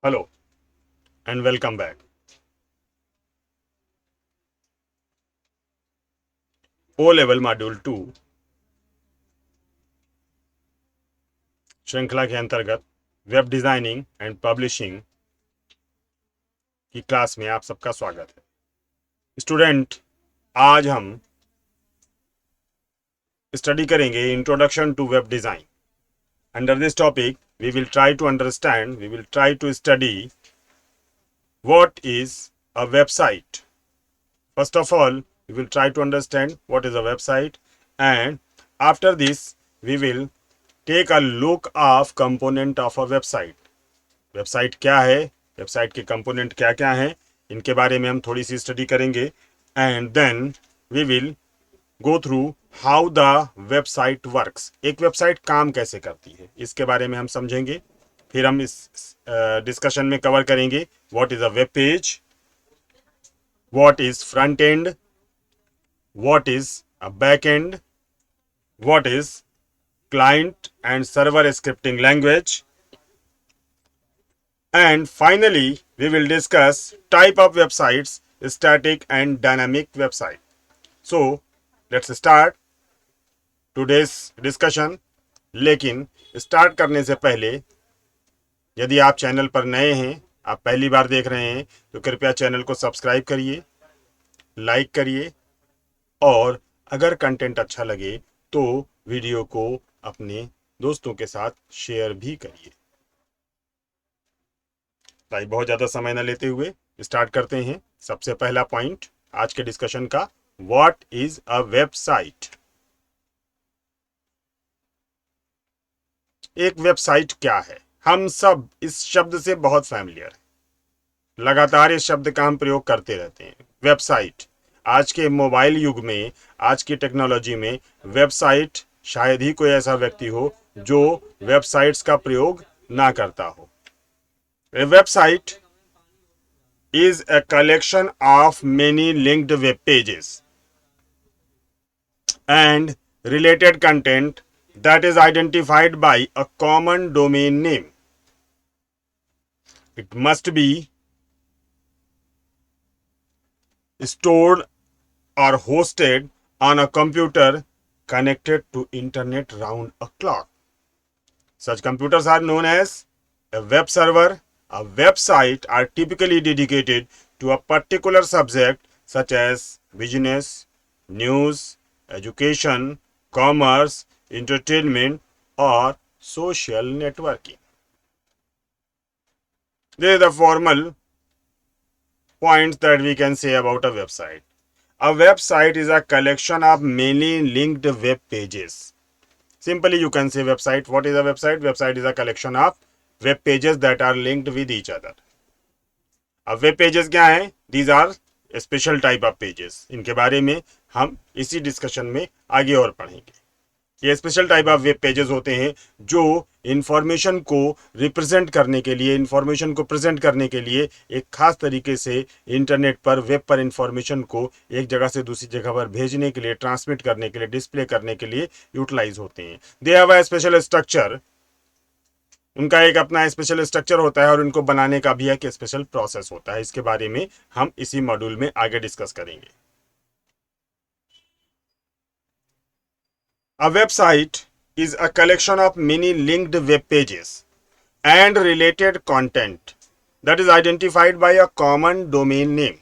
Hello and welcome back. O level module 2 श्रृंखला के अंतर्गत वेब डिजाइनिंग एंड पब्लिशिंग की क्लास में आप सबका स्वागत है। स्टूडेंट, आज हम स्टडी करेंगे introduction to web design. Under this topic we will try to study what is a website. First of all, we will try to understand what is a website, and after this we will take a look of component of a website. Website क्या है, website के component क्या क्या हैं, इनके बारे में हम थोड़ी सी स्टडी करेंगे। And then we will go through how the website works. एक वेबसाइट काम कैसे करती है, इसके बारे में हम समझेंगे। फिर हम इस डिस्कशन में कवर करेंगे what is a web page, what is front end, what is a back end, what is client and server scripting language, and finally we will discuss type of websites, static and dynamic website. So let's start today's discussion. लेकिन start करने से पहले, यदि आप channel पर नए हैं, आप पहली बार देख रहे हैं, तो कृपया चैनल को सब्सक्राइब करिए, लाइक करिए और अगर कंटेंट अच्छा लगे तो वीडियो को अपने दोस्तों के साथ शेयर भी करिए। ताकि बहुत ज़्यादा समय न लेते हुए स्टार्ट करते हैं। सबसे पहला पॉइंट आज के डिस्कशन का, व्हाट इज अ वेबसाइट। एक वेबसाइट क्या है? हम सब इस शब्द से बहुत फैमिलियर हैं, लगातार इस शब्द का हम प्रयोग करते रहते हैं। वेबसाइट आज के मोबाइल युग में, आज की टेक्नोलॉजी में वेबसाइट, शायद ही कोई ऐसा व्यक्ति हो जो वेबसाइट्स का प्रयोग ना करता हो। A website is a collection of many linked web pages and related content that is identified by a common domain name. It must be stored or hosted on a computer connected to internet round a clock. Such computers are known as a web server. A website are typically dedicated to a particular subject such as business, news, education, commerce, entertainment, or social networking. These are the formal points that we can say about a website. A website is a collection of many linked web pages. Simply you can say website. What is a website? Website is a collection of web pages that are linked with each other. अब web pages क्या हैं? These are special type of pages. इनके बारे में हम इसी discussion में आगे और पढ़ेंगे। ये special type of web pages होते हैं जो इंफॉर्मेशन को रिप्रेजेंट करने के लिए, इंफॉर्मेशन को प्रेजेंट करने के लिए एक खास तरीके से इंटरनेट पर, वेब पर इंफॉर्मेशन को एक जगह से दूसरी जगह पर भेजने के लिए, ट्रांसमिट करने के लिए, डिस्प्ले करने के लिए यूटिलाइज होते हैं। They have a special structure. उनका एक अपना स्पेशल स्ट्रक्चर होता है और उनको बनाने का भी एक स्पेशल प्रोसेस होता है। इसके बारे में हम इसी मॉड्यूल में आगे डिस्कस करेंगे। A website is a collection of many linked web pages and related content that is identified by a common domain name.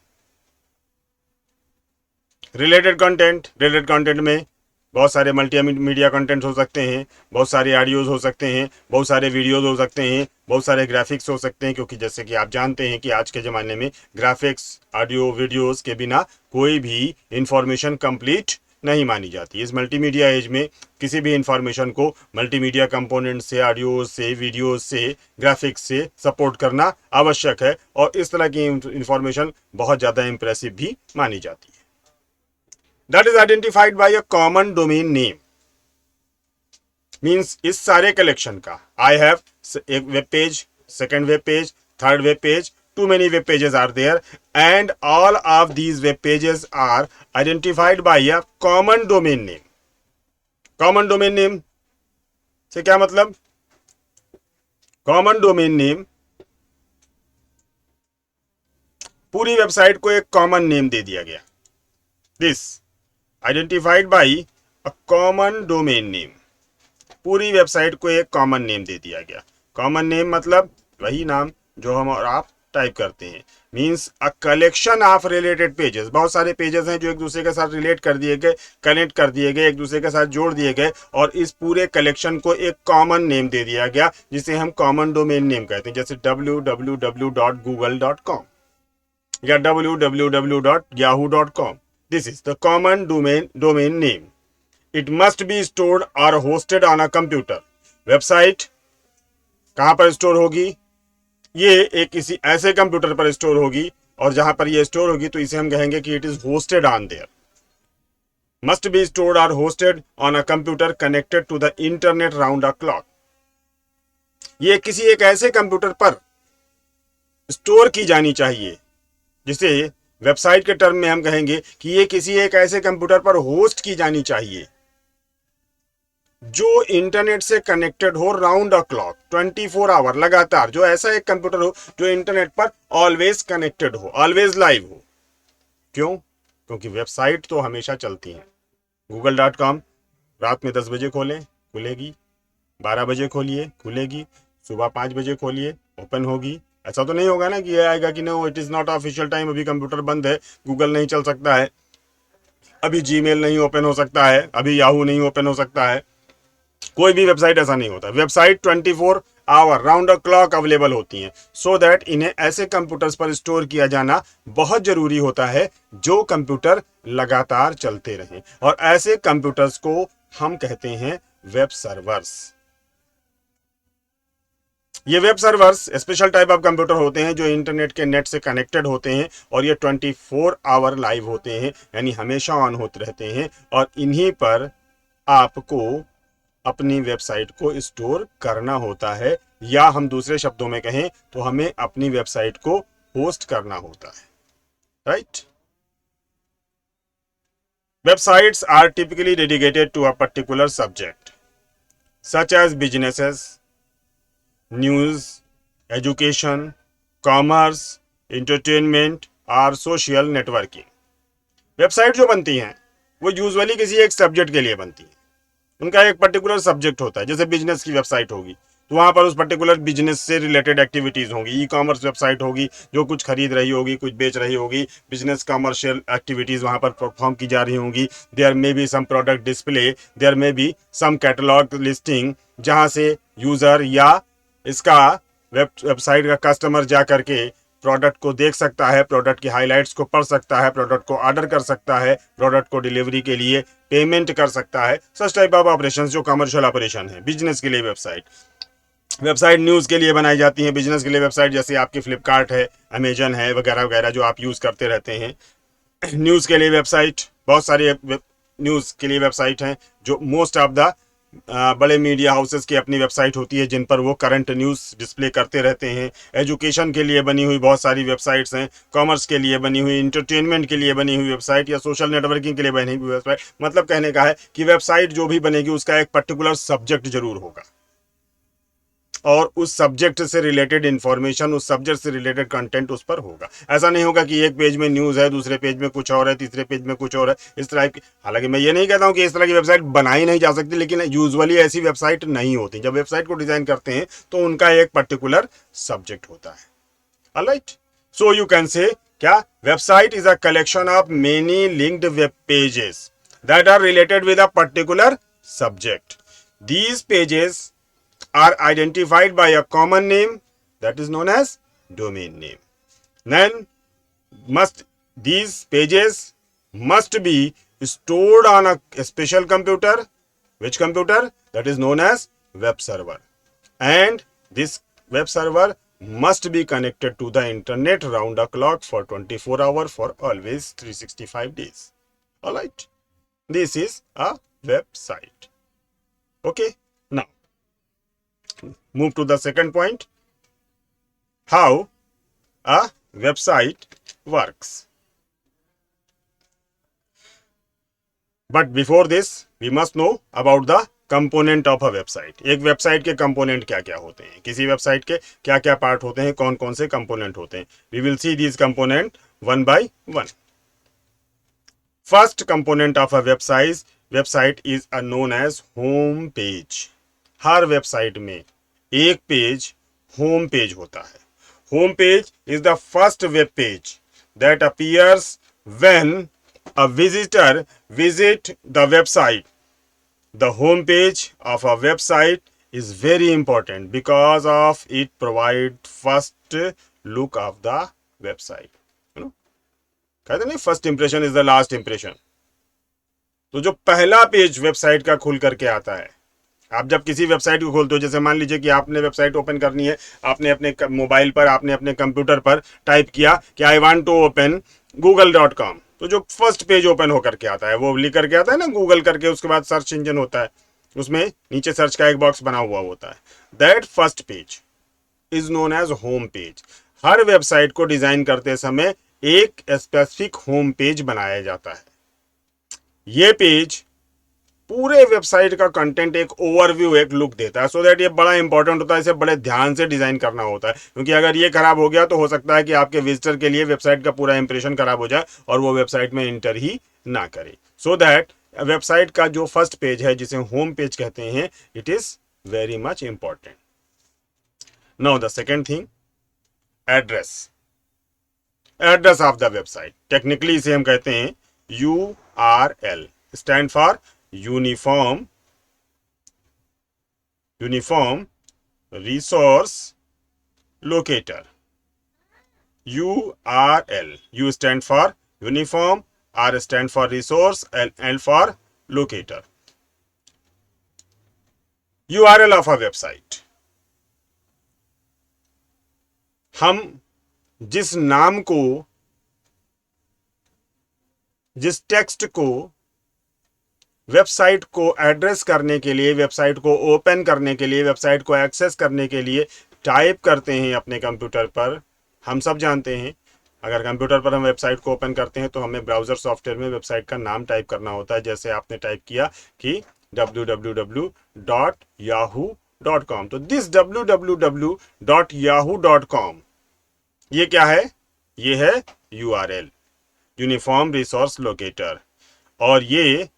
Related content में बहुत सारे मल्टीमीडिया कंटेंट हो सकते हैं, बहुत सारे ऑडियोज हो सकते हैं, बहुत सारे वीडियोज हो सकते हैं, बहुत सारे ग्राफिक्स हो सकते हैं, क्योंकि जैसे कि आप जानते हैं कि आज के ज़माने में ग्राफिक्स, ऑडियो, वीडियोज के बिना कोई भी इंफॉर्मेशन कंप्लीट नहीं मानी जाती। इस मल्टीमीडिया एज में किसी भी इंफॉर्मेशन को मल्टीमीडिया कंपोनेंट से, ऑडियो से, वीडियो से, ग्राफिक्स से सपोर्ट करना आवश्यक है और इस तरह की इंफॉर्मेशन बहुत ज़्यादा इंप्रेसिव भी मानी जाती है। That is identified by a common domain name. Means इस सारे कलेक्शन का I have एक web page, second web page, third web page, too many web pages are there and all of these web pages are identified by a common domain name. Common domain name से क्या मतलब? Common domain name पूरी website को एक common name दे दिया गया, this identified by a common domain name. पूरी website को एक कॉमन नेम दे दिया गया। कॉमन नेम मतलब वही नाम जो हम और आप टाइप करते हैं। Means a collection of related pages, बहुत सारे पेजेस हैं जो एक दूसरे के साथ रिलेट कर दिए गए, कनेक्ट कर दिए गए, एक दूसरे के साथ जोड़ दिए गए, और इस पूरे कलेक्शन को एक कॉमन नेम दे दिया गया जिसे हम कॉमन डोमेन नेम कहते हैं, जैसे www.google.com या www.yahoo.com। This is the common domain name. It must be stored और hosted on a computer. Website कहां पर स्टोर होगी? ये एक किसी ऐसे कंप्यूटर पर स्टोर होगी, और जहां पर ये स्टोर होगी तो इसे हम कहेंगे कि it is hosted on there. Must be stored और hosted on a computer connected to the internet round a clock. ये किसी एक ऐसे कंप्यूटर पर स्टोर की जानी चाहिए, जिसे वेबसाइट के टर्म में हम कहेंगे कि ये किसी एक ऐसे कंप्यूटर पर होस्ट की जानी चाहिए जो इंटरनेट से कनेक्टेड हो राउंड अ क्लॉक, 24 आवर लगातार। जो ऐसा एक कंप्यूटर हो जो इंटरनेट पर ऑलवेज कनेक्टेड हो, ऑलवेज लाइव हो। क्यों? क्योंकि वेबसाइट तो हमेशा चलती है। google.com रात में 10 बजे खोलें खुलेगी, 12 बजे खोलिए खुलेगी, सुबह 5 बजे खोलिए ओपन होगी। ऐसा तो नहीं होगा ना कि ये आएगा कि no it is not official time, अभी कंप्यूटर बंद है, गूगल नहीं चल सकता है, अभी जीमेल नहीं ओपन हो सकता है, अभी याहू नहीं ओपन हो सकता है। कोई भी वेबसाइट ऐसा नहीं होता। Website 24 hour round the clock available होती हैं, सो दैट इन्हें ऐसे कंप्यूटर्स पर स्टोर किया जाना बहुत जरूरी होता है जो कंप्यूटर लगातार चलते रहें, और ऐसे कंप्यूटर्स को हम कहते हैं वेब सर्वर्स। ये web servers special type of computer होते हैं जो इंटरनेट के नेट से कनेक्टेड होते हैं, और ये 24 आवर लाइव होते हैं, यानी हमेशा ऑन होते रहते हैं, और इन्हीं पर आपको अपनी वेबसाइट को स्टोर करना होता है, या हम दूसरे शब्दों में कहें तो हमें अपनी वेबसाइट को होस्ट करना होता है, right. Websites are typically dedicated to a particular subject such as businesses, news, education, commerce, entertainment और सोशल नेटवर्किंग। वेबसाइट जो बनती हैं वो यूजुअली किसी एक सब्जेक्ट के लिए बनती हैं। उनका एक पर्टिकुलर सब्जेक्ट होता है। जैसे बिजनेस की वेबसाइट होगी तो वहां पर उस पर्टिकुलर बिजनेस से रिलेटेड एक्टिविटीज होंगी। ई कॉमर्स वेबसाइट होगी जो कुछ खरीद रही होगी, कुछ बेच रही होगी, बिजनेस कॉमर्शियल एक्टिविटीज वहां पर परफॉर्म की जा रही होंगी। There may be some product display, there may be some catalogue listing, जहां से यूजर या इसका वेबसाइट का कस्टमर जा करके प्रोडक्ट को देख सकता है, प्रोडक्ट की हाइलाइट्स को पढ़ सकता है, प्रोडक्ट को ऑर्डर कर सकता है, प्रोडक्ट को डिलीवरी के लिए पेमेंट कर सकता है। सच टाइप ऑफ ऑपरेशन जो कमर्शियल ऑपरेशन है, बिजनेस के लिए वेबसाइट न्यूज़ के लिए बनाई जाती है। बिजनेस के लिए वेबसाइट जैसे आपकी फ्लिपकार्ट है, अमेजन है, वगैरह वगैरह जो आप यूज़ करते रहते हैं। न्यूज़ के लिए वेबसाइट, बहुत सारी न्यूज़ के लिए वेबसाइट हैं जो मोस्ट ऑफ द बड़े मीडिया हाउसेस की अपनी वेबसाइट होती है जिन पर वो करंट न्यूज़ डिस्प्ले करते रहते हैं। एजुकेशन के लिए बनी हुई बहुत सारी वेबसाइट्स हैं, कॉमर्स के लिए बनी हुई, इंटरटेनमेंट के लिए बनी हुई वेबसाइट, या सोशल नेटवर्किंग के लिए बनी हुई वेबसाइट। मतलब कहने का है कि वेबसाइट जो भी बनेगी उसका एक पर्टिकुलर सब्जेक्ट जरूर होगा, और उस सब्जेक्ट से रिलेटेड इंफॉर्मेशन, उस सब्जेक्ट से रिलेटेड कंटेंट उस पर होगा। ऐसा नहीं होगा कि एक पेज में न्यूज़ है, दूसरे पेज में कुछ और है, तीसरे पेज में कुछ और है, इस तरह की। हालांकि मैं ये नहीं कहता हूं कि इस तरह की वेबसाइट बनाई नहीं जा सकती, लेकिन यूजुअली ऐसी वेबसाइट नहीं होती। जब वेबसाइट को डिजाइन करते हैं तो उनका एक पर्टिकुलर सब्जेक्ट होता है। Alright, so you can say क्या, website is a collection of many linked web pages that are related with a particular subject. These pages are identified by a common name that is known as domain name. Then these pages must be stored on a special computer. Which computer? That is known as web server. And this web server must be connected to the internet round the clock for 24 hours for always 365 days. Alright. This is a website. Okay. Now move to the second point, how a website works. But before this we must know about the component of a website. एक website के component क्या क्या होते हैं, किसी website के क्या क्या पार्ट होते हैं, कौन कौन से कंपोनेंट होते हैं। We will see these component one by one. First component of a website is known as home page. हर वेबसाइट में एक पेज होम पेज होता है। Home page is the first web page that appears when a visitor visit the website. The home page of a website is very important because of it provide first look of the website. You know, कहते नहीं first impression is the last impression. तो जो पहला page website का खुल करके आता है, आप जब किसी वेबसाइट को खोलते हो, जैसे मान लीजिए कि आपने वेबसाइट ओपन करनी है, आपने अपने मोबाइल पर, आपने अपने कंप्यूटर पर टाइप किया कि I want to open google.com, तो जो फर्स्ट पेज ओपन होकर के आता है वो लिख करके आता है ना गूगल करके, उसके बाद सर्च इंजन होता है, उसमें नीचे सर्च का एक बॉक्स बना हुआ होता है। That first page is known as home page. हर वेबसाइट को डिजाइन करते समय एक स्पेसिफिक होम पेज बनाया जाता है। ये पेज पूरे वेबसाइट का कंटेंट, एक ओवरव्यू, एक लुक देता है। सो दैट ये बड़ा इंपॉर्टेंट होता है, इसे बड़े ध्यान से डिजाइन करना होता है, क्योंकि अगर ये खराब हो गया तो हो सकता है कि आपके विजिटर के लिए वेबसाइट का पूरा इंप्रेशन खराब हो जाए और वो वेबसाइट में इंटर ही ना करे। सो दैट वेबसाइट का जो फर्स्ट पेज है, जिसे होम पेज कहते हैं, it is very much important. Now the second thing, address. Address of the website, technically इसे हम कहते हैं URL, stand for uniform resource locator. URL, U stand for uniform, R stand for resource, L for locator. URL of a website, हम जिस नाम को, जिस text को वेबसाइट को एड्रेस करने के लिए, वेबसाइट को ओपन करने के लिए, वेबसाइट को एक्सेस करने के लिए टाइप करते हैं अपने कंप्यूटर पर, हम सब जानते हैं। अगर कंप्यूटर पर हम वेबसाइट को ओपन करते हैं तो हमें ब्राउज़र सॉफ्टवेयर में वेबसाइट का नाम टाइप करना होता है। जैसे आपने टाइप किया कि www.yahoo.com, तो दिस www.yahoo.com ये क्या है? ये है URL, यूनिफॉर्म रिसोर्स लोकेटर, और ये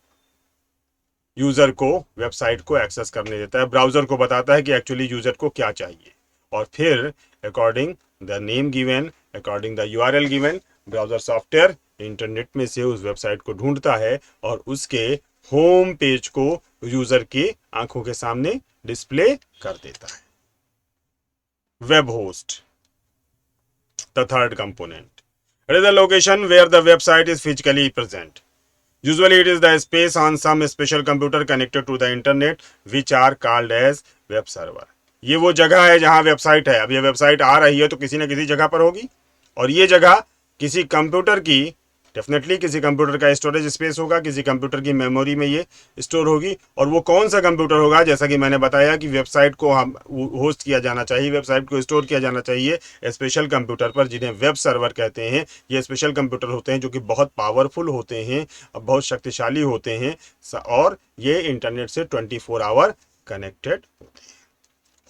यूजर को वेबसाइट को एक्सेस करने देता है, ब्राउजर को बताता है कि एक्चुअली यूजर को क्या चाहिए, और फिर according the name given, according the URL given, browser software internet में से उस वेबसाइट को ढूंढता है और उसके होम पेज को यूजर की आंखों के सामने डिस्प्ले कर देता है। Web host, the third component, it is the location where the website is physically present. Usually it is the space on some special computer connected to the internet which are called as web server. ये वो जगह है जहां website है। अब ये website आ रही है तो किसी न किसी जगह पर होगी, और ये जगह किसी कंप्यूटर की, डेफिनेटली किसी कंप्यूटर का स्टोरेज स्पेस होगा, किसी कंप्यूटर की मेमोरी में ये स्टोर होगी। और वो कौन सा कंप्यूटर होगा, जैसा कि मैंने बताया कि वेबसाइट को हम होस्ट किया जाना चाहिए, वेबसाइट को स्टोर किया जाना चाहिए स्पेशल कंप्यूटर पर, जिन्हें वेब सर्वर कहते हैं। ये स्पेशल कंप्यूटर होते हैं जो कि बहुत पावरफुल होते हैं, बहुत शक्तिशाली होते हैं, और ये इंटरनेट से 24 आवर कनेक्टेड होते हैं।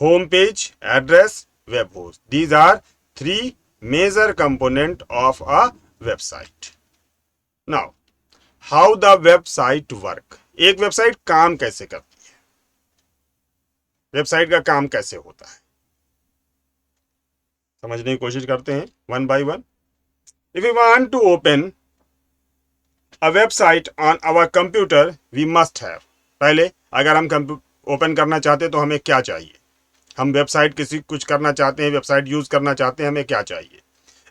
Home page, address, web host, these are 3 major component of a website. Now how the website work, एक वेबसाइट काम कैसे करती है, वेबसाइट का काम कैसे होता है, समझने की कोशिश करते हैं one by one. If you want to open a website on our computer we must have, पहले अगर हम ओपन करना चाहते हैं तो हमें क्या चाहिए, हम वेबसाइट किसी कुछ करना चाहते हैं, वेबसाइट यूज करना चाहते हैं, हमें क्या चाहिए?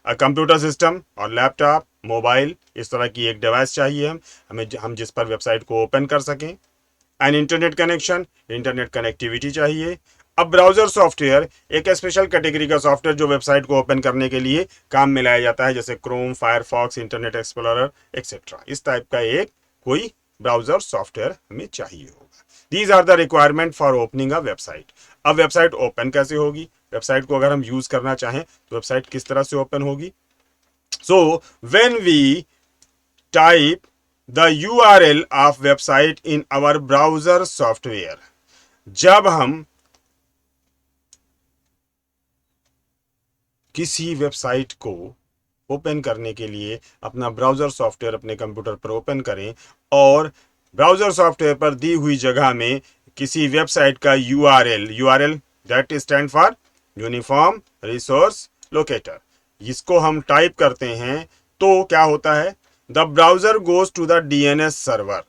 कंप्यूटर सिस्टम और लैपटॉप, मोबाइल, इस तरह की एक डिवाइस चाहिए हमें हम जिस पर वेबसाइट को ओपन कर सकें। An internet connection, internet connectivity चाहिए। अब ब्राउजर सॉफ्टवेयर एक स्पेशल कैटेगरी का सॉफ्टवेयर जो वेबसाइट को ओपन करने के लिए काम में लाया जाता है, जैसे Chrome, Firefox, Internet Explorer etcetera. इस टाइप का एक कोई ब्राउजर सॉफ्टवेयर हमें चाहिए होगा। These are the requirement for opening a website. अब वेबसाइट ओपन कैसे होगी, वेबसाइट को अगर हम यूज करना चाहें तो वेबसाइट किस तरह से ओपन होगी? So when we type the URL of website in our browser software. जब हम किसी वेबसाइट को ओपन करने के लिए अपना ब्राउजर सॉफ्टवेयर अपने कंप्यूटर पर ओपन करें और ब्राउजर सॉफ्टवेयर पर दी हुई जगह में किसी वेबसाइट का URL that stand for uniform resource locator, इसको हम टाइप करते हैं तो क्या होता है, the browser goes to the DNS server,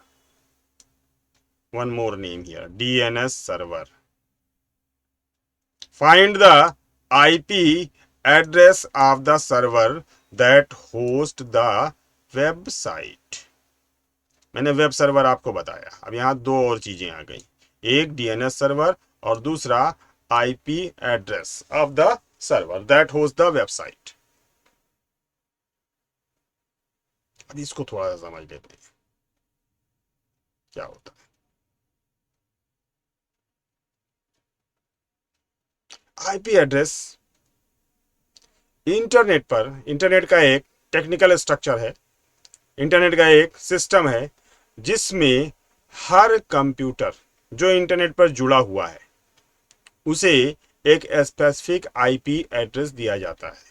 one more name here, DNS server, find the IP address of the server that host the website. मैंने web server आपको बताया, अब यहां दो और चीजें आ गई, एक डीएनएस सर्वर और दूसरा IP address of the server that host the website. अब इसको थोड़ा सा समझ लेते हैं क्या होता है। आईपी एड्रेस इंटरनेट का एक टेक्निकल स्ट्रक्चर है, इंटरनेट का एक सिस्टम है जिसमें हर कंप्यूटर जो इंटरनेट पर जुड़ा हुआ है उसे एक स्पेसिफिक आईपी एड्रेस दिया जाता है,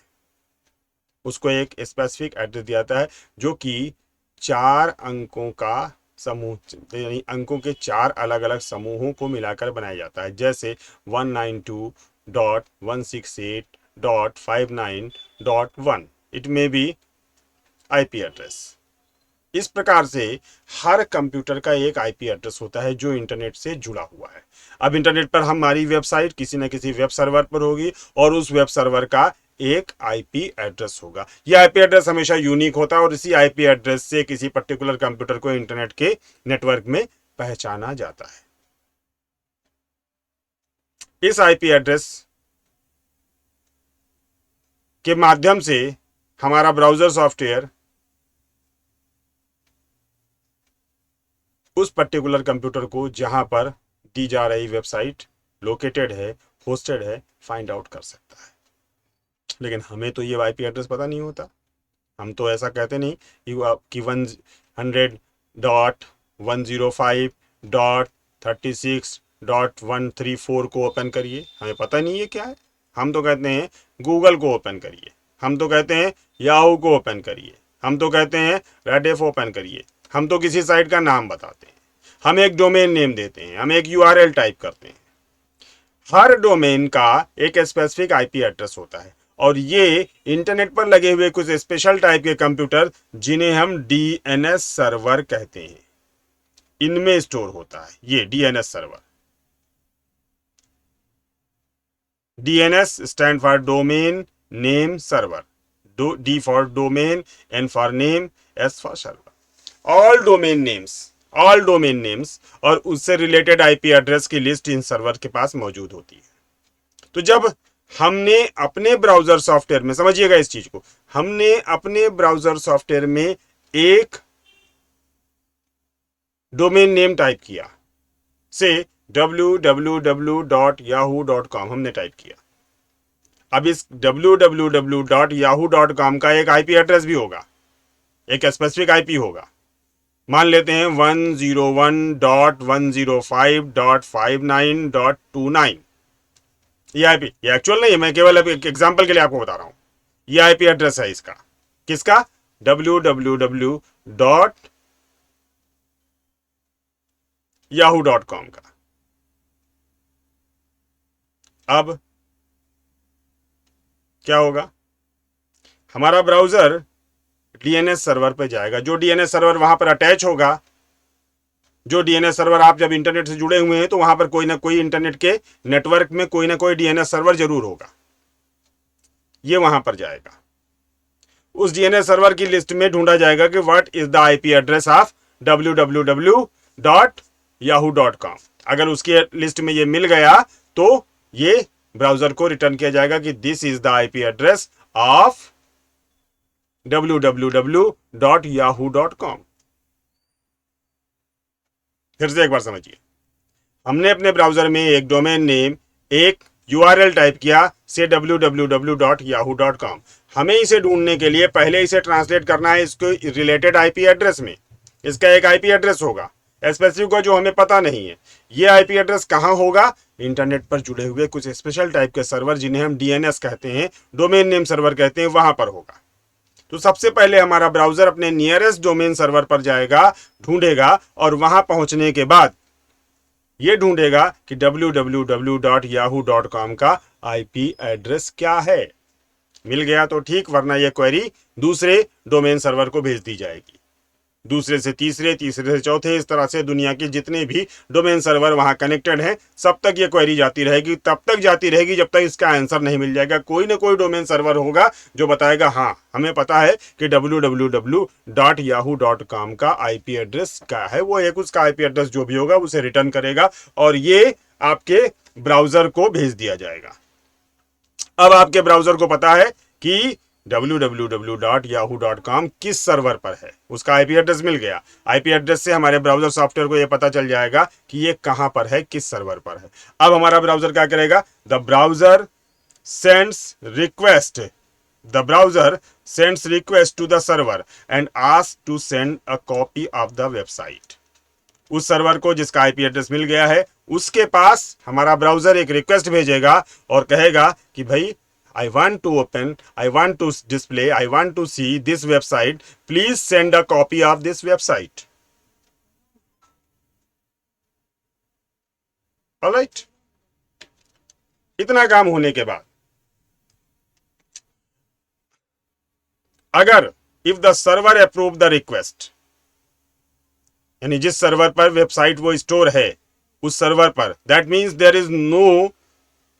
उसको एक स्पेसिफिक एड्रेस दिया जाता है जो कि 4 अंकों का समूह, यानी अंकों के 4 अलग अलग समूहों को मिलाकर बनाया जाता है, जैसे 192.168.59.1, it may be IP address. इस प्रकार से हर कंप्यूटर का एक आईपी एड्रेस होता है जो इंटरनेट से जुड़ा हुआ है। अब इंटरनेट पर हमारी वेबसाइट किसी न किसी वेब सर्वर पर होगी और उस वेब सर्वर का एक आईपी एड्रेस होगा। यह आईपी एड्रेस हमेशा यूनिक होता है और इसी आईपी एड्रेस से किसी पर्टिकुलर कंप्यूटर को इंटरनेट के नेटवर्क में पहचाना जाता है। इस आईपी एड्रेस के माध्यम से हमारा ब्राउजर सॉफ्टवेयर उस पर्टिकुलर कंप्यूटर को जहां पर दी जा रही वेबसाइट लोकेटेड है, होस्टेड है, फाइंड आउट कर सकता है। लेकिन हमें तो ये आईपी एड्रेस पता नहीं होता, हम तो ऐसा कहते नहीं कि 100.105.36.134 को ओपन करिए, हमें पता नहीं है क्या है। हम तो कहते हैं गूगल को ओपन करिए, हम तो कहते हैं याहू को ओपन करिए, हम तो कहते हैं रेडिफ ओपन करिए, हम तो किसी साइट का नाम बताते हैं, हम एक डोमेन नेम देते हैं, हम एक यूआरएल टाइप करते हैं। हर डोमेन का एक स्पेसिफिक आईपी एड्रेस होता है और ये इंटरनेट पर लगे हुए कुछ स्पेशल टाइप के कंप्यूटर जिन्हें हम डीएनएस सर्वर कहते हैं, इनमें स्टोर होता है ये DNS server. DNS stand for domain name server, D for domain, N for name, S for server. All domain names और उससे रिलेटेड आईपी एड्रेस की लिस्ट इन सर्वर के पास मौजूद होती है। तो जब हमने अपने ब्राउजर सॉफ्टवेयर में, समझिएगा इस चीज को, हमने अपने ब्राउजर सॉफ्टवेयर में एक डोमेन नेम टाइप किया, से www.yahoo.com हमने टाइप किया। अब इस www.yahoo.com का एक आईपी एड्रेस भी होगा, एक स्पेसिफिक आईपी होगा। मान लेते हैं 101.105.59.29। ये आईपी, ये एक्चुअल नहीं है, मैं केवल एक एग्जांपल के लिए आपको बता रहा हूं। ये आईपी एड्रेस है इसका, किसका, www.yahoo.com का। अब क्या होगा, हमारा ब्राउजर डीएनएस सर्वर पे जाएगा, जो डीएनएस सर्वर वहां पर अटैच होगा, जो डीएनएस सर्वर आप जब इंटरनेट से जुड़े हुए हैं तो वहां पर कोई ना कोई इंटरनेट के नेटवर्क में कोई ना कोई डीएनएस सर्वर जरूर होगा, ये वहां पर जाएगा। उस डीएनएस सर्वर की लिस्ट में ढूंढा जाएगा कि what is the IP address of www.yahoo.com। अगर उसके लिस्ट में ये मिल गया तो ये ब्राउजर को रिटर्न किया जाएगा कि this is the IP address of www.yahoo.com। फिर से एक बार समझिए, हमने अपने ब्राउजर में एक डोमेन नेम, एक यूआरएल टाइप किया से www.yahoo.com। हमें इसे ढूंढने के लिए पहले इसे ट्रांसलेट करना है इसको रिलेटेड आईपी एड्रेस में। इसका एक आईपी एड्रेस होगा स्पेसिफिक का, जो हमें पता नहीं है। ये आईपी एड्रेस कहाँ होगा? इंटरनेट पर जुड़े हुए कुछ स्पेशल टाइप के सर्वर, जिन्हें हम डीएनएस कहते हैं, डोमेन नेम सर्वर कहते हैं, वहां पर होगा। तो सबसे पहले हमारा ब्राउजर अपने नियरेस्ट डोमेन सर्वर पर जाएगा, ढूंढेगा, और वहां पहुंचने के बाद ये ढूंढेगा कि www.yahoo.com का आईपी एड्रेस क्या है। मिल गया तो ठीक, वरना यह क्वेरी दूसरे डोमेन सर्वर को भेज दी जाएगी, दूसरे से तीसरे, तीसरे से चौथे, इस तरह से दुनिया के जितने भी डोमेन सर्वर वहां कनेक्टेड हैं, सब तक ये क्वेरी जाती रहेगी, तब तक जाती रहेगी जब तक इसका आंसर नहीं मिल जाएगा। कोई ना कोई डोमेन सर्वर होगा जो बताएगा हाँ हमें पता है कि www.yahoo.com का आईपी एड्रेस क्या है। वो एक उसका आईपी एड्रेस जो भी होगा उसे रिटर्न करेगा और ये आपके ब्राउजर को भेज दिया जाएगा। अब आपके ब्राउजर को पता है कि www.yahoo.com किस सर्वर पर है, उसका आईपी एड्रेस मिल गया। आईपी एड्रेस से हमारे ब्राउजर सॉफ्टवेयर को यह पता चल जाएगा कि ये कहां पर है, किस सर्वर पर है। अब हमारा ब्राउजर क्या करेगा? The browser sends request to the server and ask to send a copy of the website. उस सर्वर को जिसका आईपी एड्रेस मिल गया है, उसके पास हमारा ब्राउजर एक रिक्वेस्ट भेजेगा और कहेगा कि भाई I want to open, I want to display, I want to see this website. Please send a copy of this website. Alright? इतना काम होने के बाद अगर if the server approve the request, यानी जिस सर्वर पर वेबसाइट वो स्टोर है उस सर्वर पर, that means there is no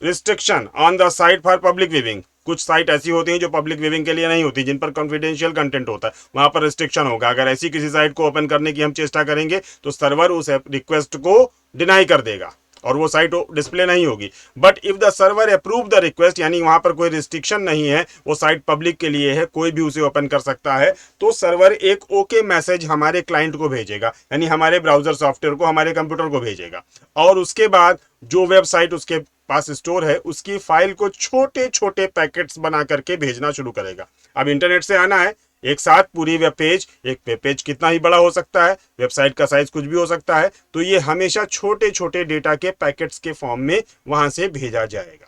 restriction on the site for public viewing. कुछ साइट ऐसी होती हैं जो पब्लिक व्यूइंग के लिए नहीं होती, जिन पर कॉन्फिडेंशियल कंटेंट होता है, वहां पर रिस्ट्रिक्शन होगा। अगर ऐसी किसी साइट को ओपन करने की हम चेष्टा करेंगे तो सर्वर उस रिक्वेस्ट को डिनाई कर देगा और वो साइट डिस्प्ले नहीं होगी। But if the server approve the request, यानी वहां पर कोई रिस्ट्रिक्शन नहीं है, वो साइट पब्लिक के लिए है, कोई भी उसे ओपन कर सकता है, तो सर्वर एक ओके मैसेज हमारे क्लाइंट को भेजेगा, यानी हमारे ब्राउजर सॉफ्टवेयर को, हमारे कंप्यूटर को भेजेगा। और उसके बाद जो वेबसाइट उसके पास स्टोर है उसकी फाइल को छोटे छोटे पैकेट्स बना करके भेजना शुरू करेगा। अब इंटरनेट से आना है एक साथ पूरी वेब पेज, एक वेब पेज कितना ही बड़ा हो सकता है, वेबसाइट का साइज कुछ भी हो सकता है, तो ये हमेशा छोटे छोटे डेटा के पैकेट्स के फॉर्म में वहां से भेजा जाएगा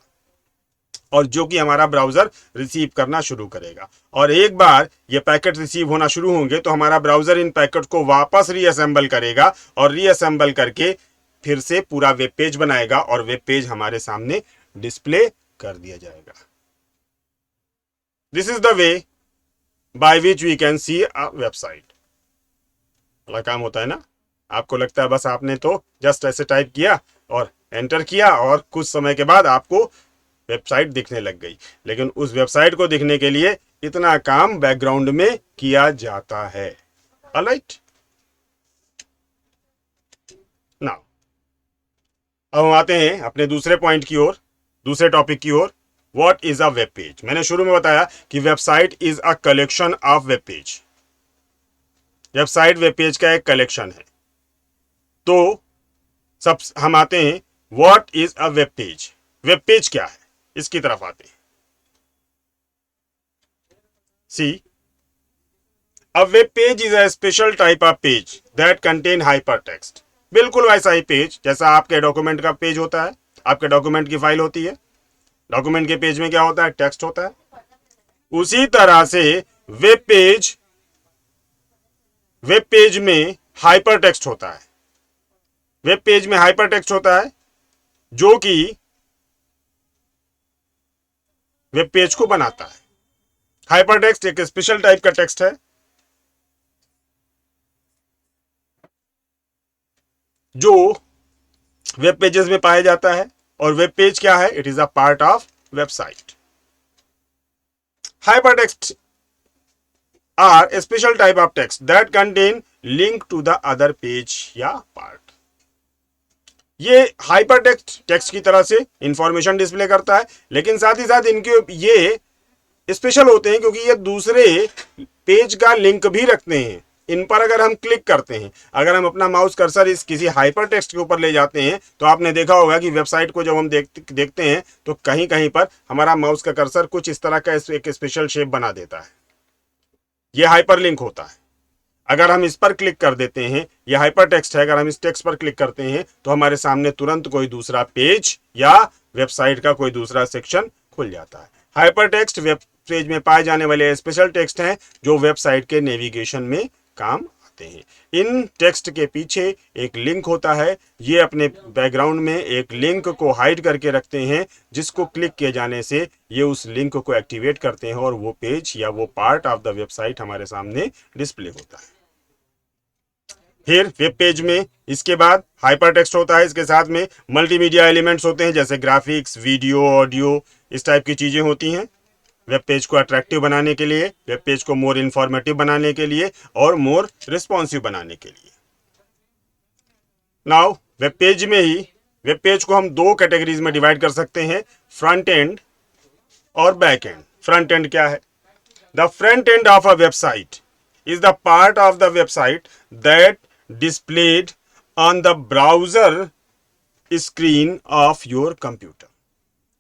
और जो कि हमारा ब्राउजर रिसीव करना शुरू करेगा। और एक बार ये पैकेट रिसीव होना शुरू होंगे तो हमारा ब्राउजर इन पैकेट को वापस रीअसेंबल करेगा और रीअसेंबल करके फिर से पूरा वेब पेज बनाएगा और वेब पेज हमारे सामने डिस्प्ले कर दिया जाएगा। This is the way by which we can see a website. बड़ा काम होता है ना? आपको लगता है बस आपने तो जस्ट ऐसे टाइप किया और एंटर किया और कुछ समय के बाद आपको वेबसाइट दिखने लग गई, लेकिन उस वेबसाइट को दिखने के लिए इतना काम बैकग्राउंड में किया जाता है। ऑलराइट, नाउ अब हम आते हैं अपने दूसरे पॉइंट की ओर, दूसरे टॉपिक की ओर। What is a web page? मैंने शुरू में बताया कि website is a collection of web page. Website web page का एक कलेक्शन है। तो सब हम आते हैं what is a web page. Web page क्या है, इसकी तरफ आते हैं। See, a web page is a special type of page that contain hyper text. बिल्कुल वैसा ही पेज जैसा आपके डॉक्यूमेंट का पेज होता है, आपके डॉक्यूमेंट की फाइल होती है, डॉक्यूमेंट के पेज में क्या होता है? टेक्स्ट होता है। उसी तरह से वेब पेज में हाइपर टेक्स्ट होता है। वेब पेज में हाइपर टेक्स्ट होता है जो कि वेब पेज को बनाता है। हाइपर टेक्स्ट एक स्पेशल टाइप का टेक्स्ट है जो वेब पेजेस में पाया जाता है। और वेब पेज क्या है? It is a part of website. Hypertext are a special type of text that contain link to the other page या पार्ट। ये हाइपरटेक्स्ट टेक्स्ट की तरह से इंफॉर्मेशन डिस्प्ले करता है, लेकिन साथ ही साथ इनके ये स्पेशल होते हैं क्योंकि ये दूसरे पेज का लिंक भी रखते हैं। इन पर अगर हम क्लिक करते हैं, अगर हम अपना माउस कर्सर इस किसी हाइपर टेक्स्ट के ऊपर ले जाते हैं, तो आपने देखा होगा कि वेबसाइट को जब हम देखते हैं तो कहीं कहीं पर हमारा माउस का कर्सर कुछ इस तरह का एक स्पेशल शेप बना देता है। यह हाइपर लिंक होता है। अगर हम इस पर क्लिक कर देते हैं, यह हाइपर टेक्स्ट है, अगर हम इस टेक्स्ट पर क्लिक करते हैं तो हमारे सामने तुरंत कोई दूसरा पेज या वेबसाइट का कोई दूसरा सेक्शन खुल जाता है। हाइपर टेक्स्ट वेब पेज में पाए जाने वाले स्पेशल टेक्स्ट हैं जो वेबसाइट के नेविगेशन में काम आते हैं। इन टेक्स्ट के पीछे एक लिंक होता है, ये अपने बैकग्राउंड में एक लिंक को हाइड करके रखते हैं, जिसको क्लिक किए जाने से ये उस लिंक को एक्टिवेट करते हैं और वो पेज या वो पार्ट ऑफ द वेबसाइट हमारे सामने डिस्प्ले होता है। फिर वेब पेज में इसके बाद हाइपर टेक्स्ट होता है, इसके साथ में मल्टीमीडिया एलिमेंट्स होते हैं जैसे ग्राफिक्स, वीडियो, ऑडियो, इस टाइप की चीजें होती हैं वेब पेज को अट्रैक्टिव बनाने के लिए, वेब पेज को मोर इंफॉर्मेटिव बनाने के लिए और मोर रिस्पॉन्सिव बनाने के लिए। नाउ वेब पेज में ही वेब पेज को हम दो कैटेगरीज में डिवाइड कर सकते हैं, फ्रंट एंड और बैक एंड। फ्रंट एंड क्या है? The front end of a website is the part of the website that displayed on the browser screen of your computer।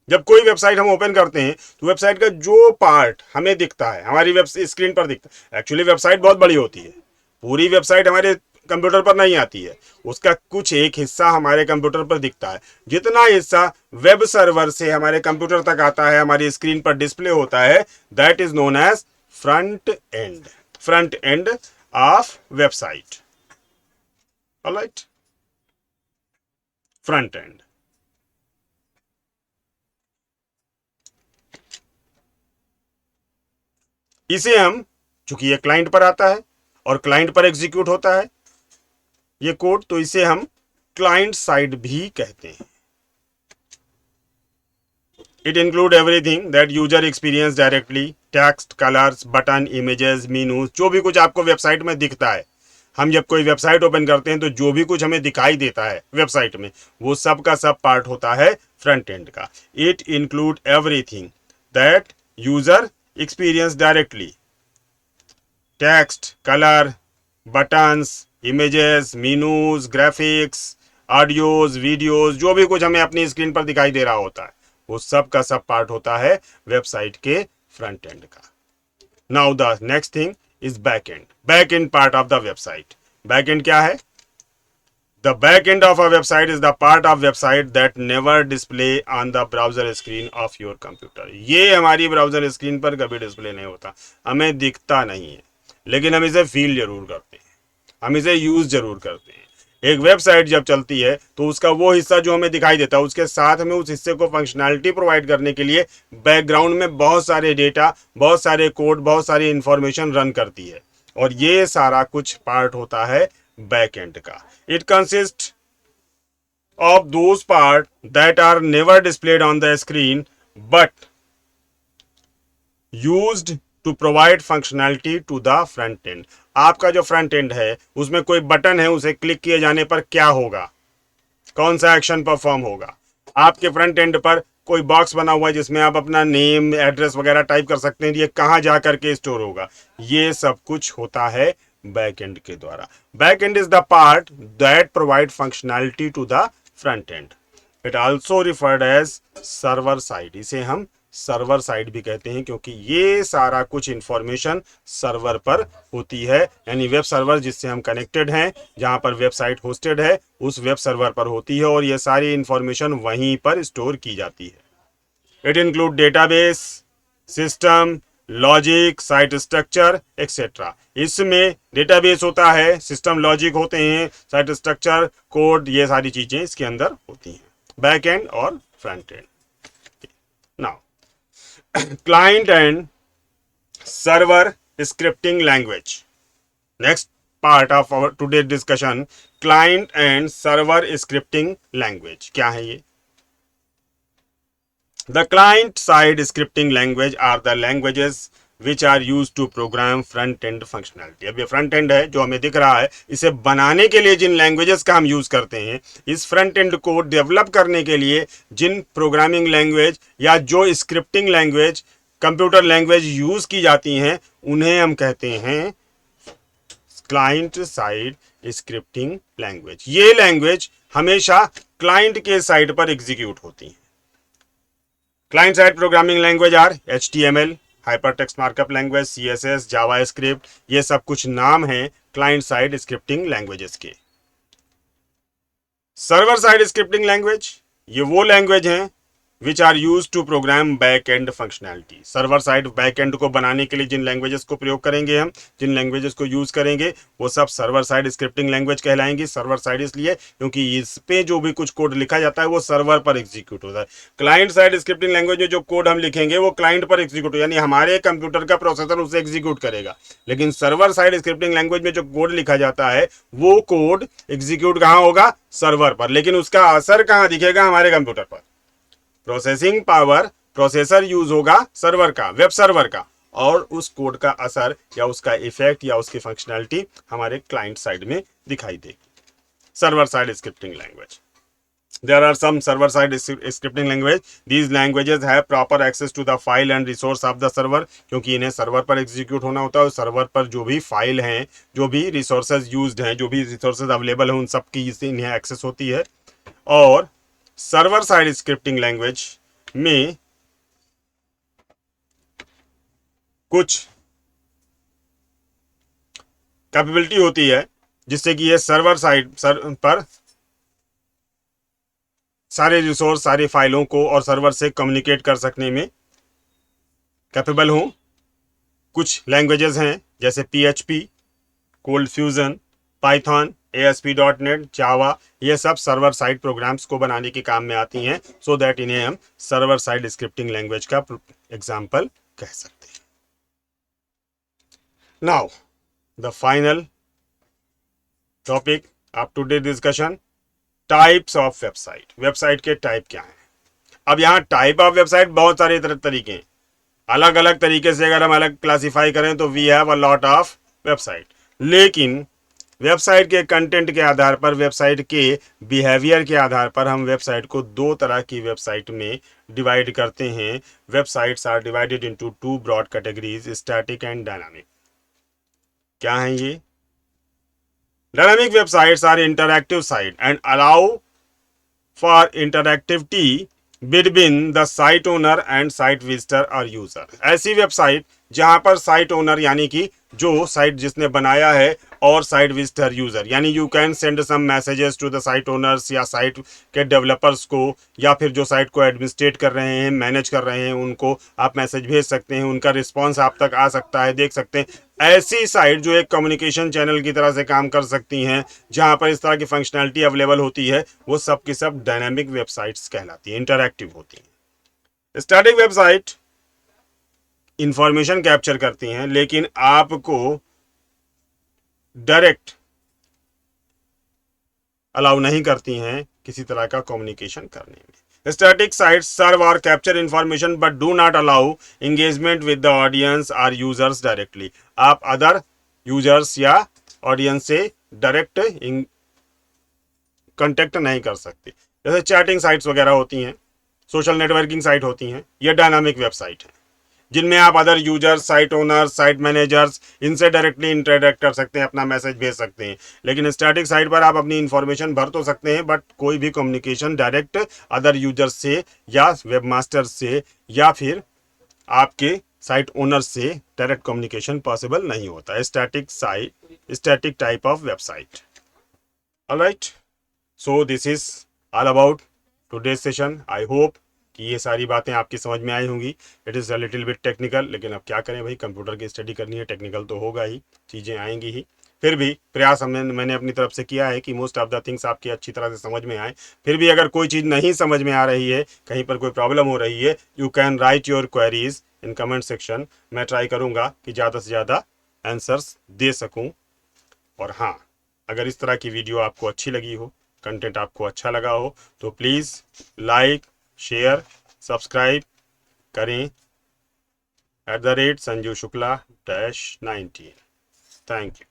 जब कोई वेबसाइट हम ओपन करते हैं तो वेबसाइट का जो पार्ट हमें दिखता है, हमारी वेब स्क्रीन पर दिखता है। एक्चुअली वेबसाइट बहुत बड़ी होती है, पूरी वेबसाइट हमारे कंप्यूटर पर नहीं आती है, उसका कुछ एक हिस्सा हमारे कंप्यूटर पर दिखता है। जितना हिस्सा वेब सर्वर से हमारे कंप्यूटर तक आता है, हमारी स्क्रीन पर डिस्प्ले होता है, that is known as front end. Front end of website, alright, front end. इसे हम, चूंकि ये क्लाइंट पर आता है और क्लाइंट पर एग्जीक्यूट होता है ये कोड, तो इसे हम क्लाइंट साइड भी कहते हैं। It include everything that user experience directly, text, colors, button, images, menus, जो भी कुछ आपको वेबसाइट में दिखता है। हम जब कोई वेबसाइट ओपन करते हैं तो जो भी कुछ हमें दिखाई देता है वेबसाइट में, वो सब का सब पार्ट होता है फ्रंट एंड का। It include everything that user experience directly, text, color, buttons, images, menus, graphics, audios, videos, जो भी कुछ हमें अपनी स्क्रीन पर दिखाई दे रहा होता है, वो सब का सब पार्ट होता है वेबसाइट के फ्रंट एंड का। Now the next thing is back and. Back and part of the website. Back and क्या है? The back end of a website is the part of website that never display on the browser screen of your computer. ये हमारी browser screen पर कभी display नहीं होता, हमें दिखता नहीं है, लेकिन हम इसे फील जरूर करते हैं, हम इसे यूज जरूर करते हैं। एक वेबसाइट जब चलती है तो उसका वो हिस्सा जो हमें दिखाई देता है, उसके साथ में उस हिस्से को फंक्शनैलिटी प्रोवाइड करने के लिए बैकग्राउंड में बहुत सारे डेटा, बहुत सारे कोड, बहुत सारी इंफॉर्मेशन रन करती है, और ये सारा कुछ पार्ट होता है बैक एंड का। It consist of those part that are never displayed on the screen but used to provide functionality to the front end. आपका जो फ्रंट एंड है उसमें कोई बटन है, उसे क्लिक किए जाने पर क्या होगा, कौन सा एक्शन परफॉर्म होगा? आपके फ्रंट एंड पर कोई बॉक्स बना हुआ है जिसमें आप अपना नेम, एड्रेस वगैरह टाइप कर सकते हैं, ये कहाँ जा करके स्टोर होगा, ये सब कुछ होता है बैक एंड के द्वारा। Back end is the part that provide functionality to the front end. It also referred as server side. इसे हम सर्वर साइड भी कहते हैं क्योंकि ये सारा कुछ इंफॉर्मेशन सर्वर पर होती है, यानी वेब सर्वर जिससे हम कनेक्टेड हैं, जहां पर वेबसाइट होस्टेड है, उस वेब सर्वर पर होती है और ये सारी इंफॉर्मेशन वहीं पर स्टोर की जाती है। It include database, system, logic, site structure etcetera. इसमें डेटाबेस होता है, सिस्टम लॉजिक होते हैं, साइट स्ट्रक्चर, कोड, ये सारी चीजें इसके अंदर होती हैं, बैक एंड और front end. Now client and server scripting language. Next part of our today's discussion, client and server scripting language. क्या है ये? The client side scripting language are the languages which are used to program front end functionality. अब ये front end है जो हमें दिख रहा है, इसे बनाने के लिए जिन लैंग्वेजेस का हम यूज करते हैं, इस फ्रंट एंड को डेवलप करने के लिए जिन प्रोग्रामिंग लैंग्वेज या जो scripting language, computer language use की जाती हैं, उन्हें हम कहते हैं क्लाइंट साइड स्क्रिप्टिंग लैंग्वेज। ये लैंग्वेज हमेशा क्लाइंट के साइड पर एग्जीक्यूट होती है। Client side programming language are HTML, hyper text markup language, CSS, JavaScript, ये सब कुछ नाम है क्लाइंट साइड स्क्रिप्टिंग लैंग्वेजेस के। सर्वर साइड स्क्रिप्टिंग लैंग्वेज, ये वो लैंग्वेज हैं which are use to program back end functionality. Server side back and को बनाने के लिए जिन लैंग्वेजेस को प्रयोग करेंगे हम, जिन लैंग्वेजेस को यूज करेंगे, वो सब सर्वर साइड स्क्रिप्टिंग लैंग्वेज कहलाएंगी। सर्वर साइड इसलिए क्योंकि इस पे जो भी कुछ कोड लिखा जाता है वो सर्वर पर एग्जीक्यूट होता है। क्लाइंट साइड स्क्रिप्टिंग लैंग्वेज में जो कोड हम लिखेंगे वो क्लाइंट पर एग्जीक्यूट, यानी हमारे कंप्यूटर का प्रोसेसर उसे एग्जीक्यूट करेगा। लेकिन सर्वर साइड स्क्रिप्टिंग लैंग्वेज में जो कोड लिखा जाता है वो कोड एग्जीक्यूट कहाँ होगा? सर्वर पर। लेकिन उसका असर कहाँ दिखेगा? हमारे कंप्यूटर पर। प्रोसेसिंग पावर प्रोसेसर यूज होगा सर्वर का, वेब सर्वर का, और उस कोड का असर या उसका इफेक्ट या उसकी फंक्शनैलिटी हमारे क्लाइंट साइड में दिखाई देगी। Server side scripting language, there are some server side scripting language. These languages have proper access to the file and resource of the server, क्योंकि इन्हें सर्वर पर एग्जीक्यूट होना होता है और सर्वर पर जो भी फाइल हैं, जो भी रिसोर्सेज यूज्ड हैं, जो भी रिसोर्सेज अवेलेबल हैं, उन सब की इन्हें एक्सेस होती है। और सर्वर साइड स्क्रिप्टिंग लैंग्वेज में कुछ कैपेबिलिटी होती है जिससे कि ये सर्वर साइड पर सारे रिसोर्स, सारी फाइलों को और सर्वर से कम्युनिकेट कर सकने में कैपेबल हों। कुछ लैंग्वेजेस हैं जैसे PHP, cold fusion, Python, ASP.NET, जावा, ये सब सर्वर साइड प्रोग्राम्स को बनाने के काम में आती हैं, सो दैट इन्हें हम सर्वर साइड स्क्रिप्टिंग लैंग्वेज का एग्जाम्पल कह सकते हैं। Now the final topic of today discussion, types of website. Website के टाइप क्या हैं? अब यहाँ टाइप ऑफ वेबसाइट बहुत सारे तरीके हैं, अलग अलग तरीके से अगर हम अलग क्लासिफाई करें तो we have a lot of website. लेकिन वेबसाइट के कंटेंट के आधार पर, वेबसाइट के बिहेवियर के आधार पर हम वेबसाइट को दो तरह की वेबसाइट में डिवाइड करते हैं। Websites are divided into two broad categories, static and dynamic. क्या हैं ये? Dynamic websites are interactive site and allow for interactivity between the site owner and site visitor और यूजर। ऐसी वेबसाइट जहां पर साइट ओनर यानी कि जो साइट जिसने बनाया है और साइट विजिटर यूजर, यानी you can send some messages to the site owners या साइट के डेवलपर्स को, या फिर जो साइट को एडमिनिस्ट्रेट कर रहे हैं, मैनेज कर रहे हैं, उनको आप मैसेज भेज सकते हैं, उनका रिस्पॉन्स आप तक आ सकता है, देख सकते हैं। ऐसी साइट जो एक कम्युनिकेशन चैनल की तरह से काम कर सकती हैं, जहां पर इस तरह की फंक्शनैलिटी अवेलेबल होती है, वो सब की सब डायनामिक वेबसाइट्स कहलाती हैं, इंटरैक्टिव होती हैं। स्टैटिक वेबसाइट इंफॉर्मेशन कैप्चर करती हैं लेकिन आपको डायरेक्ट अलाउ नहीं करती हैं किसी तरह का कम्युनिकेशन करने में। स्टैटिक साइट्स सर्व और capture information but do not allow engagement with the audience और यूजर्स डायरेक्टली। आप अदर यूजर्स या ऑडियंस से डायरेक्ट कांटेक्ट नहीं कर सकते। जैसे चैटिंग साइट्स वगैरह होती हैं, सोशल नेटवर्किंग साइट होती हैं, ये डायनामिक वेबसाइट है जिनमें आप other users, site owners, site managers, इनसे डायरेक्टली इंटरेक्ट कर सकते हैं, अपना मैसेज भेज सकते हैं। लेकिन स्टैटिक साइट पर आप अपनी इंफॉर्मेशन भर तो सकते हैं बट कोई भी कम्युनिकेशन डायरेक्ट अदर यूजर्स से या वेब मास्टर से या फिर आपके साइट ओनर से डायरेक्ट कम्युनिकेशन पॉसिबल नहीं होता है। Static site, static type of website. Alright, so this is all about today's session. I hope कि ये सारी बातें आपकी समझ में आई होंगी। It is a little bit technical, लेकिन अब क्या करें भाई, कंप्यूटर की स्टडी करनी है, टेक्निकल तो होगा ही, चीज़ें आएंगी ही। फिर भी प्रयास मैंने अपनी तरफ से किया है कि मोस्ट ऑफ द थिंग्स आपकी अच्छी तरह से समझ में आए। फिर भी अगर कोई चीज़ नहीं समझ में आ रही है, कहीं पर कोई प्रॉब्लम हो रही है, you can write your queries in comment section. मैं ट्राई करूँगा कि ज़्यादा से ज़्यादा आंसर्स दे सकूँ। और हाँ, अगर इस तरह की वीडियो आपको अच्छी लगी हो, कंटेंट आपको अच्छा लगा हो, तो प्लीज़ लाइक, शेयर, सब्सक्राइब करें @संजू शुक्ला -19। Thank you.